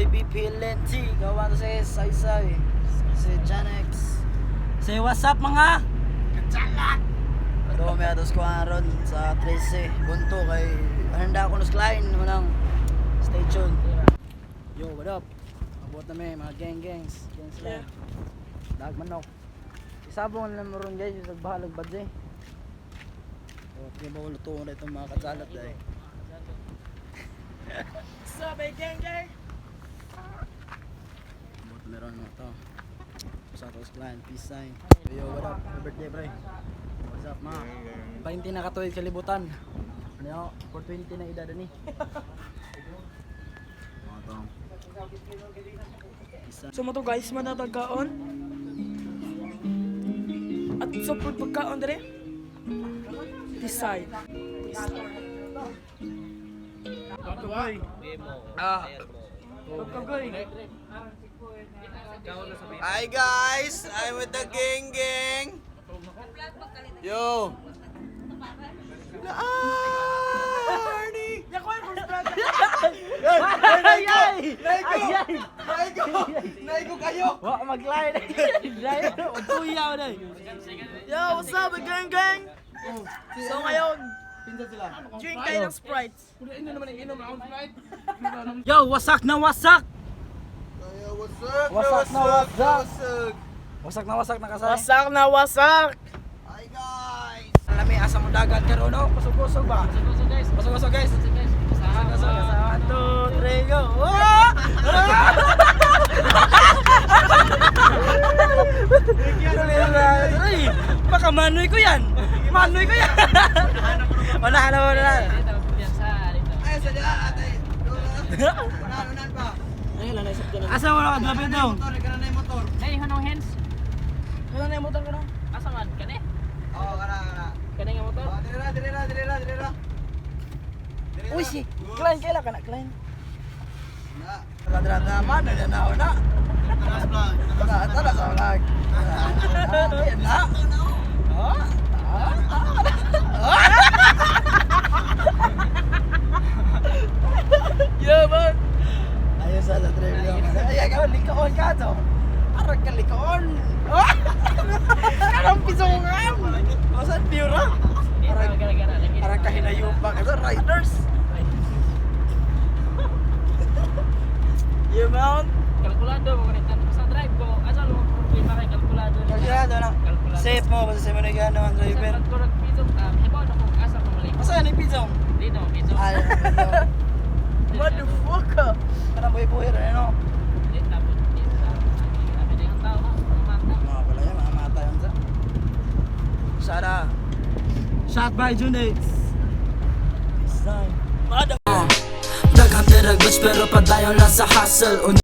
boy BP Lenti, kawan sa Saysay, si Janex. Say what's up mga kachalat. Pero may atos ko ron sa 13 bunto kay handa ako nos Klein manang stay tuned. Yo, what up? Abot na may mga gangs lang. Dag manok. Isabong na mo ron guys, sa bahalag badje. Okay, bawal luto na itong mga kachalat dahil. Sabay gang. Abot meron mo ito. Sa atos Klein, peace sign. Yo, what up? Happy birthday, bro. What's up, ma? 20 na katuwid kalibutan. Ano, 420 na edad ni. So mo to guys, matatagkaon. At support pagkaon dire. Decide. Kagay. Kagay. Hi guys, I'm with the gang. Yo. Arnie. Naigo kayo. Wa mag-line. Line. Utuyaw na. Yo, what's up gang? So ngayon, Pinsan sila. drink kayo ng Sprite. Yo, wasak na wasak. What's up? Wasak na kasay. Wasak na wasak. Hi guys. Lami asa mo dagat karon no? Pasok-pasok ba? Pasok guys. Pasok. 1 2 3 go. Ay, baka manoy ko yan. Wala. Ay, sadya ate. Unahan pa. Asa mo na kadlapit daw? Motor, kana na yung motor. Hey, hanong hands? Wala na yung motor ka na. Asa man? Kani? Oo, kana. Kani nga motor? Oh, dire. Uy, si Klein, kailan ka na, Klein? Na. Kadrat naman na una. Taras vlog. Tara sa vlog. Yan na. Yeah, man. Ayos sa trip yo. Ay, ikaw likoon ka to. Arag ka likoon. Anong pisongan? Masan pura? Gara-gara lagi. Arag ka hinayupa ka to, riders. Yeah, man. Kalkulado mo kanitan sa drive ko. Asa mo problema kay kalkulado? Kalkulado na. Safe mo basta sa mga gano ang driver. Sa korek piso, hibaw na ko asa pa mali. Masa ni pizong? Dito, piso. Motherfucker. Kana boy rin no. Dito tapos dito. Sabi din ang tao, mata. Mga pala yan, mga mata yan sa. Shara. Shot by Junex. Sign. Mother. Daghang dirag pero padayon lang sa hustle.